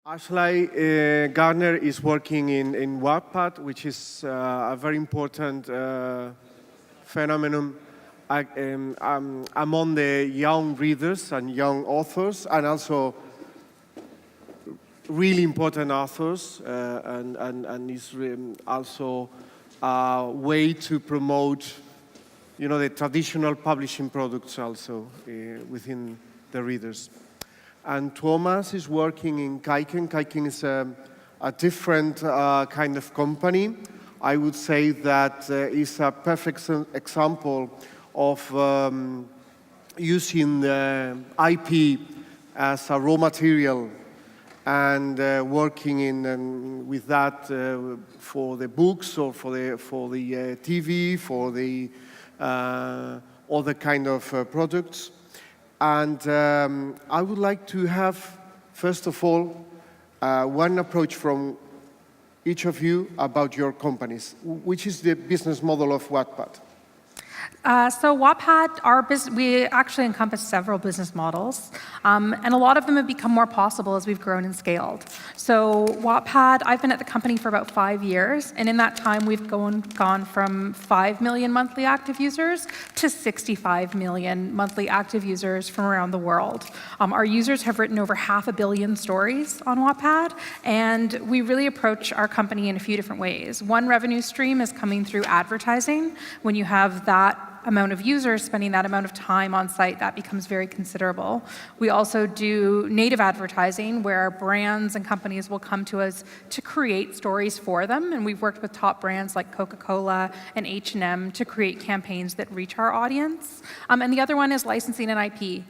Ashleigh, Gardner is working in Wattpad, which is a very important phenomenon among the young readers and young authors, and also really important authors, and is also a way to promote, the traditional publishing products also within the readers. And Tuomas is working in Kaiken. Kaiken is a different kind of company. I would say that is a perfect example of using IP as a raw material and working with that for the books or for the TV, for the other kind of products. And I would like to have, first of all, one approach from each of you about your companies. Which is the business model of Wattpad? So Wattpad, we actually encompass several business models, and a lot of them have become more possible as we've grown and scaled. So Wattpad, I've been at the company for about 5 years, and in that time we've gone from 5 million monthly active users to 65 million monthly active users from around the world. Our users have written over 500 million stories on Wattpad, and we really approach our company in a few different ways. One revenue stream is coming through advertising. When you have that amount of users spending that amount of time on site, that becomes very considerable. We also do native advertising, where brands and companies will come to us to create stories for them, and we've worked with top brands like Coca-Cola and H&M to create campaigns that reach our audience. And the other one is licensing and IP.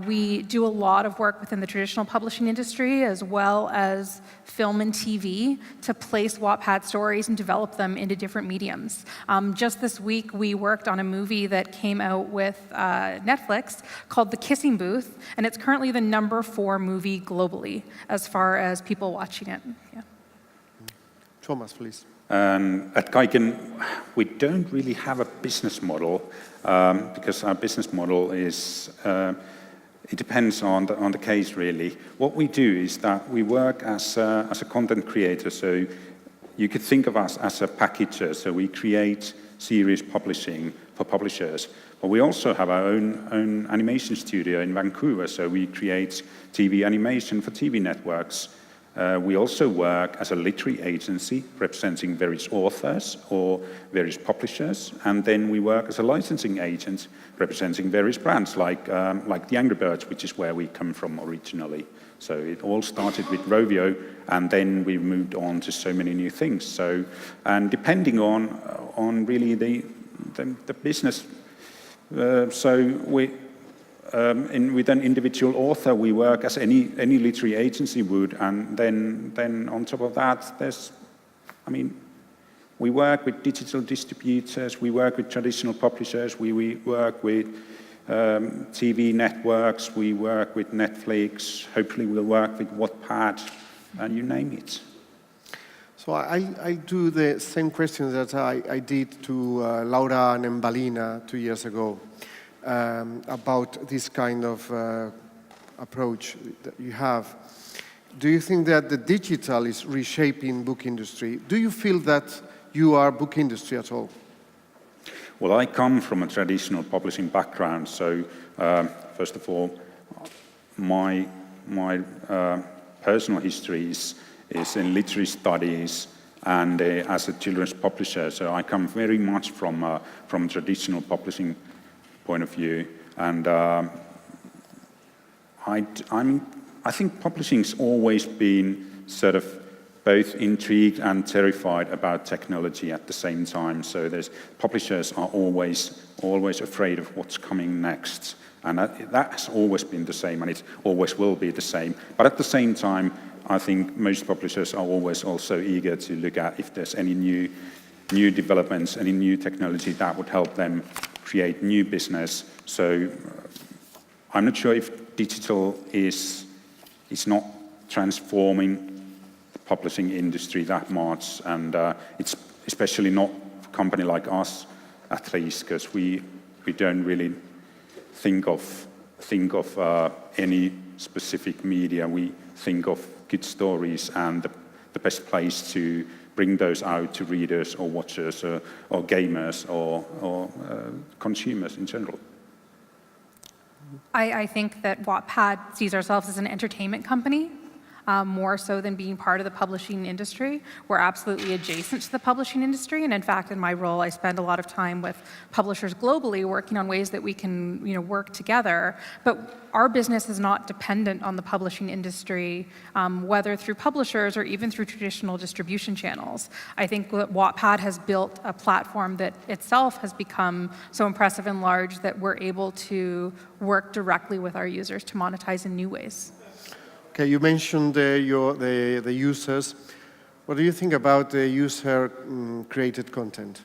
We do a lot of work within the traditional publishing industry, as well as film and TV, to place Wattpad stories and develop them into different mediums. Just this week, we worked on a movie that came out with Netflix called The Kissing Booth, and it's currently the #4 movie globally as far as people watching it. Yeah. Tuomas, please. At Kaiken, we don't really have a business model because our business model is, it depends on the case really. What we do is that we work as a content creator, so you could think of us as a packager, so we create series publishing for publishers. But we also have our own animation studio in Vancouver, so we create TV animation for TV networks. We also work as a literary agency representing various authors or various publishers, and then we work as a licensing agent representing various brands like the Angry Birds, which is where we come from originally. So it all started with Rovio, and then we moved on to so many new things. So, and depending on really the business, so we. With an individual author, we work as any literary agency would, and then on top of that, we work with digital distributors, we work with traditional publishers, we work with TV networks, we work with Netflix, hopefully we'll work with Wattpad, and you name it. So I do the same question that I did to Laura and Embalina 2 years ago. About this kind of approach that you have. Do you think that the digital is reshaping book industry? Do you feel that you are book industry at all? Well, I come from a traditional publishing background, so first of all, my personal history is in literary studies and as a children's publisher, so I come very much from traditional publishing point of view, and I think publishing's always been sort of both intrigued and terrified about technology at the same time. So publishers are always afraid of what's coming next, and that has always been the same, and it always will be the same. But at the same time, I think most publishers are always also eager to look at if there's any new developments, any new technology that would help them create new business. So I'm not sure if digital is not transforming the publishing industry that much, and it's especially not a company like us, at least, because we don't really think of any specific media. We think of good stories and the best place to bring those out to readers or watchers or gamers or consumers in general. I think that Wattpad sees ourselves as an entertainment company, more so than being part of the publishing industry. We're absolutely adjacent to the publishing industry, and in fact, in my role, I spend a lot of time with publishers globally working on ways that we can, work together. But our business is not dependent on the publishing industry, whether through publishers or even through traditional distribution channels. I think that Wattpad has built a platform that itself has become so impressive and large that we're able to work directly with our users to monetize in new ways. Okay, you mentioned the users. What do you think about the user-created content?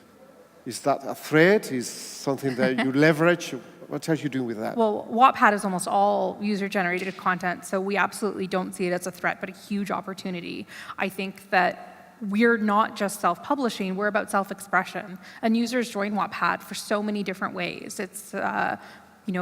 Is that a threat? Is something that you leverage? What are you doing with that? Well, Wattpad is almost all user-generated content, so we absolutely don't see it as a threat, but a huge opportunity. I think that we're not just self-publishing, we're about self-expression. And users join Wattpad for so many different ways. It's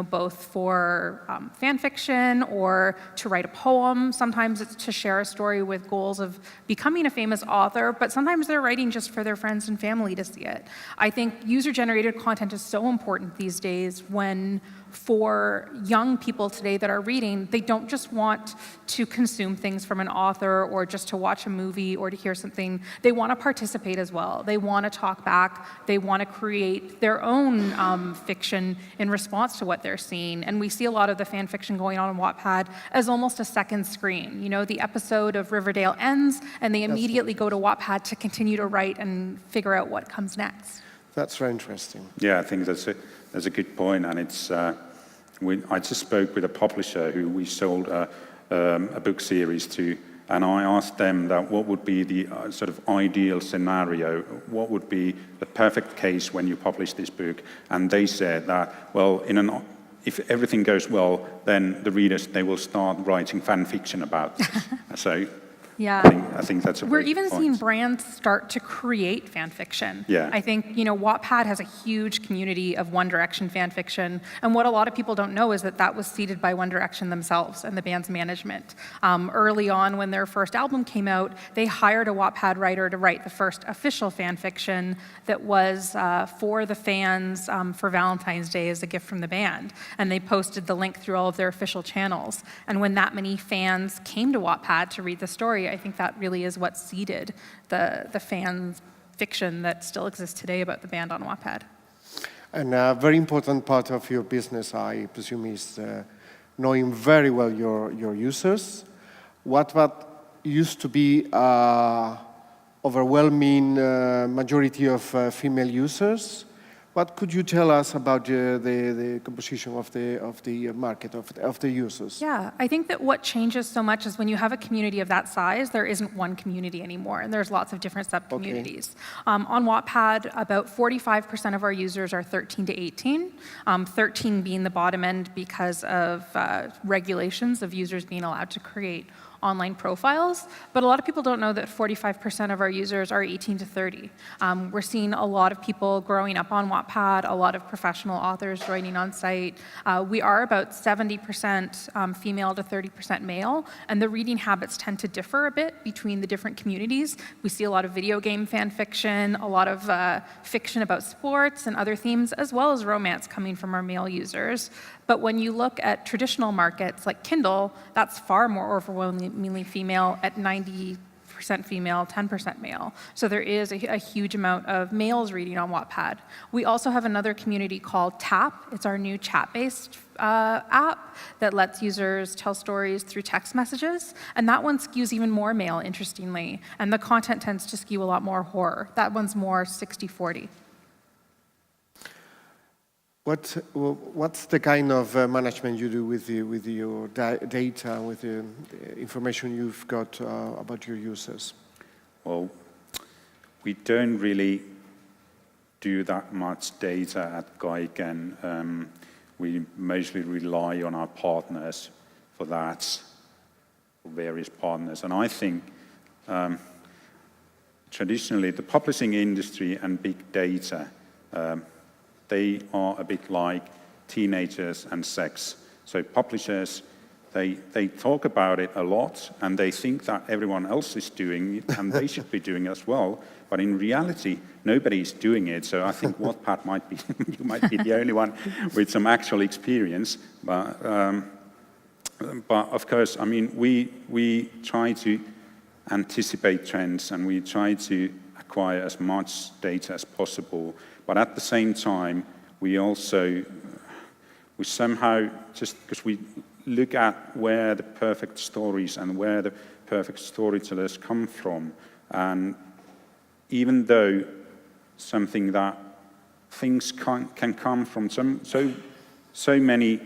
both for fan fiction or to write a poem. Sometimes it's to share a story with goals of becoming a famous author, but sometimes they're writing just for their friends and family to see it. I think user-generated content is so important these days when for young people today that are reading, they don't just want to consume things from an author or just to watch a movie or to hear something. They want to participate as well. They want to talk back. They want to create their own fiction in response to what they're seeing. And we see a lot of the fan fiction going on Wattpad as almost a second screen. The episode of Riverdale ends, and they immediately go to Wattpad to continue to write and figure out what comes next. That's very interesting. Yeah, I think that's a good point, and it's. I just spoke with a publisher who we sold a book series to, and I asked them that what would be the sort of ideal scenario, what would be the perfect case when you publish this book, and they said that, well, if everything goes well, then the readers, they will start writing fan fiction about this. So. Yeah. I think that's a We're great even point. seeing brands start to create fan fiction. Yeah. I think, Wattpad has a huge community of One Direction fan fiction. And what a lot of people don't know is that was seeded by One Direction themselves and the band's management. Early on, when their first album came out, they hired a Wattpad writer to write the first official fan fiction that was for the fans for Valentine's Day as a gift from the band. And they posted the link through all of their official channels. And when that many fans came to Wattpad to read the story, I think that really is what seeded the fan fiction that still exists today about the band on Wattpad. And a very important part of your business, I presume, is knowing very well your users. Wattpad used to be overwhelming majority of female users. What could you tell us about the composition of the market, of the users? Yeah, I think that what changes so much is when you have a community of that size, there isn't one community anymore, and there's lots of different sub-communities. Okay. On Wattpad, about 45% of our users are 13 to 18, 13 being the bottom end because of regulations of users being allowed to create online profiles, but a lot of people don't know that 45% of our users are 18 to 30. We're seeing a lot of people growing up on Wattpad, a lot of professional authors joining on site. We are about 70% female to 30% male, and the reading habits tend to differ a bit between the different communities. We see a lot of video game fan fiction, a lot of fiction about sports and other themes, as well as romance coming from our male users. But when you look at traditional markets like Kindle, that's far more overwhelmingly female at 90% female, 10% male. So there is a huge amount of males reading on Wattpad. We also have another community called Tap. It's our new chat-based app that lets users tell stories through text messages. And that one skews even more male, interestingly. And the content tends to skew a lot more horror. That one's more 60-40. What's the kind of management you do with your data, with the information you've got about your users? Well, we don't really do that much data at Kaiken. We mostly rely on our partners for that, for various partners. And I think traditionally the publishing industry and big data, they are a bit like teenagers and sex. So publishers, They talk about it a lot, and they think that everyone else is doing it, and they should be doing it as well. But in reality, nobody is doing it. So I think Wattpad might be you might be the only one with some actual experience. But of course, I mean, we try to anticipate trends, and we try to acquire as much data as possible. But at the same time, we somehow, just because we look at where the perfect stories and where the perfect storytellers come from, and even though something that things can come from so many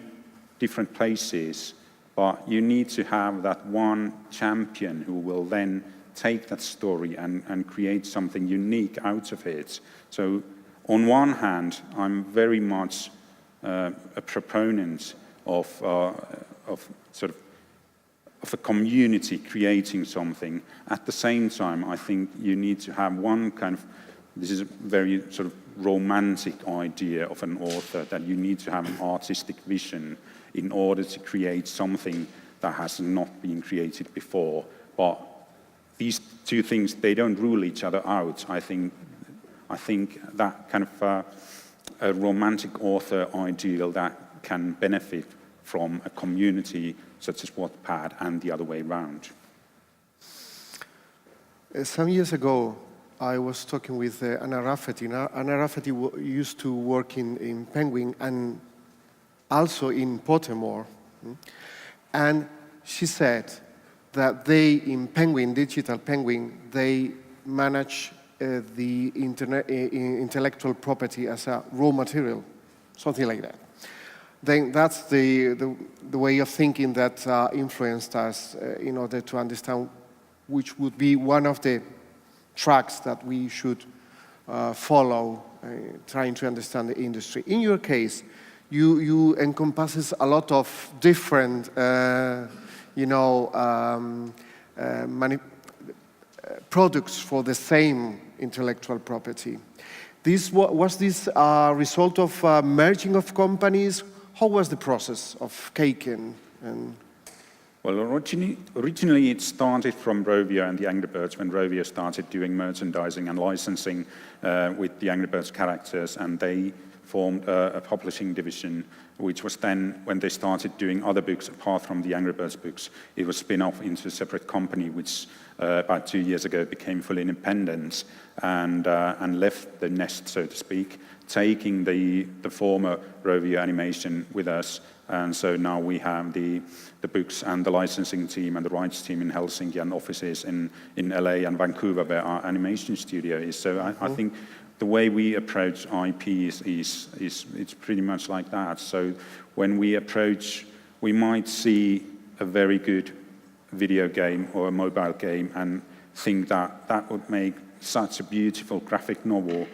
different places, but you need to have that one champion who will then take that story and create something unique out of it. So on one hand, I'm very much a proponent of a community creating something. At the same time, I think you need to have one kind of, this is a very sort of romantic idea of an author, that you need to have an artistic vision in order to create something that has not been created before. But these two things, they don't rule each other out. I think that kind of a romantic author ideal that can benefit from a community such as Wattpad and the other way around. Some years ago, I was talking with Anna Rafferty. Anna Rafferty used to work in Penguin and also in Pottermore. And she said that they, in Penguin, Digital Penguin, they manage the intellectual property as a raw material, something like that. Then that's the way of thinking that influenced us in order to understand which would be one of the tracks that we should follow, trying to understand the industry. In your case, you encompasses a lot of different, products for the same intellectual property. Was this a result of merging of companies? How was the process of Kaiken? Well, originally it started from Rovio and the Angry Birds, when Rovio started doing merchandising and licensing with the Angry Birds characters, and they formed a publishing division, which was then, when they started doing other books apart from the Angry Birds books, it was spin off into a separate company, which about 2 years ago became fully independent and left the nest, so to speak, taking the former Rovio animation with us. And so now we have the books and the licensing team and the rights team in Helsinki, and offices in LA and Vancouver, where our animation studio is. So I think the way we approach IP is pretty much like that. So when we approach, we might see a very good video game or a mobile game and think that would make such a beautiful graphic novel,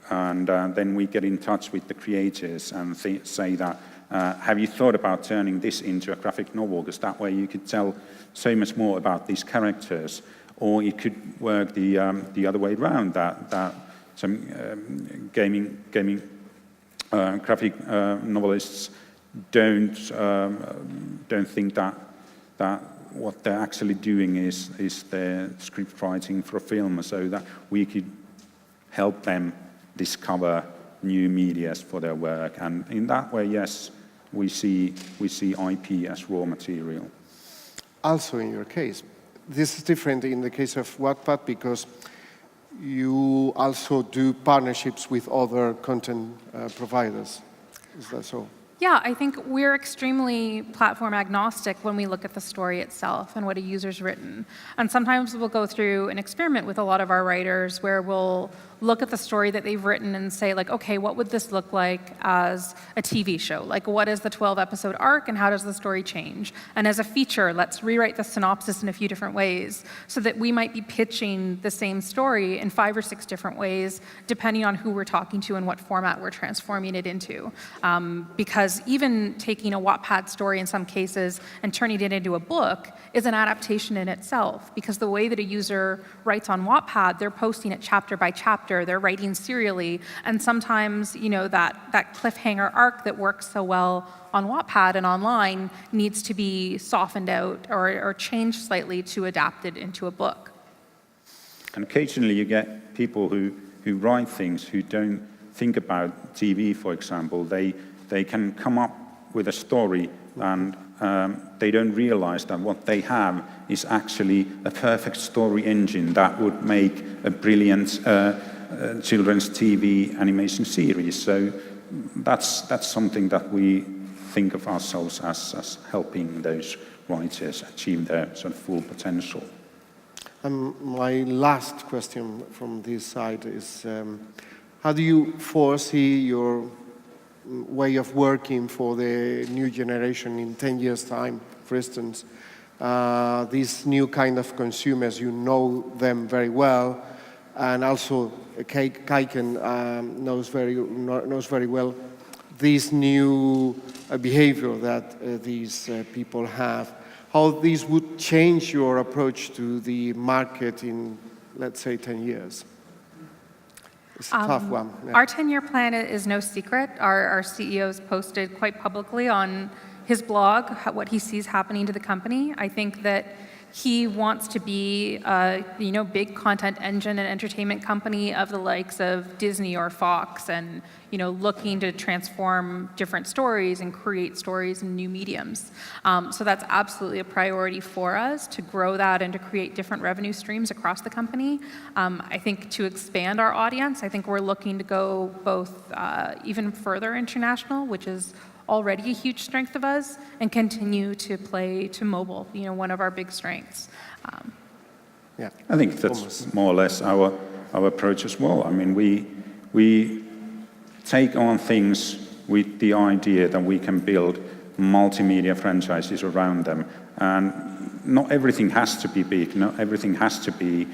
and then we get in touch with the creators and say that, have you thought about turning this into a graphic novel? Because that way you could tell so much more about these characters. Or it could work the other way around, that some gaming graphic novelists don't think that what they're actually doing is their script writing for a film, so that we could help them discover new medias for their work. And in that way, yes, we see IP as raw material. Also in your case, this is different in the case of Wattpad because you also do partnerships with other content providers. Is that so? Yeah, I think we're extremely platform agnostic when we look at the story itself and what a user's written. And sometimes we'll go through an experiment with a lot of our writers where we'll look at the story that they've written and say, like, okay, what would this look like as a TV show? Like, what is the 12-episode arc and how does the story change? And as a feature, let's rewrite the synopsis in a few different ways so that we might be pitching the same story in 5 or 6 different ways, depending on who we're talking to and what format we're transforming it into. Because even taking a Wattpad story in some cases and turning it into a book is an adaptation in itself, because the way that a user writes on Wattpad, they're posting it chapter by chapter chapter, they're writing serially, and sometimes, you know, that cliffhanger arc that works so well on Wattpad and online needs to be softened out or changed slightly to adapt it into a book. And occasionally you get people who write things who don't think about TV, for example. They can come up with a story and they don't realize that what they have is actually a perfect story engine that would make a brilliant children's TV animation series. So that's something that we think of ourselves as helping those writers achieve their sort of full potential. My last question from this side is, how do you foresee your way of working for the new generation in 10 years' time, for instance? These new kind of consumers, you know them very well, and also Kaiken knows very well this new behavior that these people have. How this would change your approach to the market in, let's say, 10 years? It's a tough one. Yeah. Our 10-year plan is no secret. Our CEO's posted quite publicly on his blog what he sees happening to the company. I think that he wants to be a big content engine and entertainment company of the likes of Disney or Fox, and looking to transform different stories and create stories in new mediums. So that's absolutely a priority for us, to grow that and to create different revenue streams across the company. I think to expand our audience, I think we're looking to go both even further international, which is already a huge strength of us, and continue to play to mobile, one of our big strengths. Yeah, I think that's more or less our approach as well. I mean, we take on things with the idea that we can build multimedia franchises around them, and not everything has to be big. Not everything has to be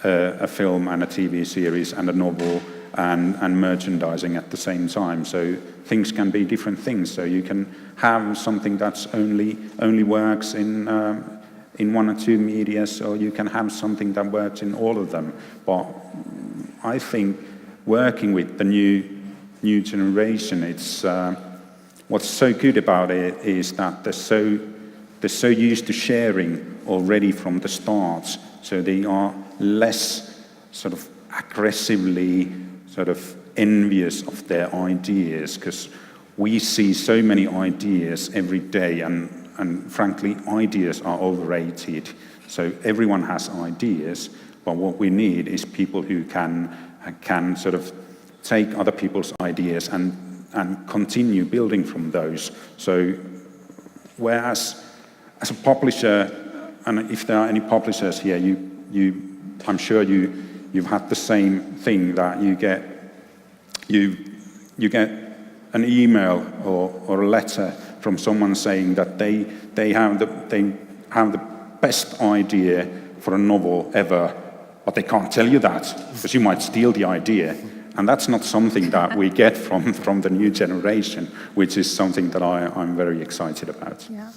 a film and a TV series and a novel and merchandising at the same time. So things can be different things. So you can have something that's only works in one or two medias, or you can have something that works in all of them. But I think working with the new generation, it's what's so good about it is that they're so used to sharing already from the start. So they are less sort of aggressively sort of envious of their ideas, because we see so many ideas every day, and frankly, ideas are overrated. So everyone has ideas, but what we need is people who can sort of take other people's ideas and continue building from those. So whereas as a publisher, and if there are any publishers here, I'm sure you've had the same thing, that you get an email or a letter from someone saying that they have the best idea for a novel ever, but they can't tell you that because you might steal the idea. And that's not something that we get from the new generation, which is something that I'm very excited about. Yeah.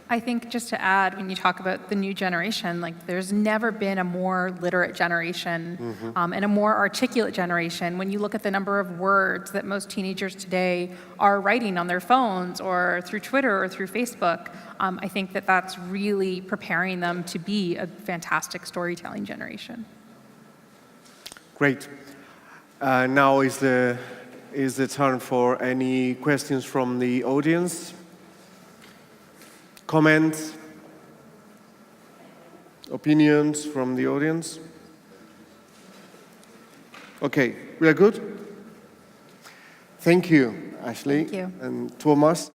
I think just to add, when you talk about the new generation, like there's never been a more literate generation and a more articulate generation. When you look at the number of words that most teenagers today are writing on their phones or through Twitter or through Facebook, I think that that's really preparing them to be a fantastic storytelling generation. Great. Now is the turn for any questions from the audience. Comments, opinions from the audience? Okay, we are good? Thank you, Ashleigh. Thank you. And Tuomas.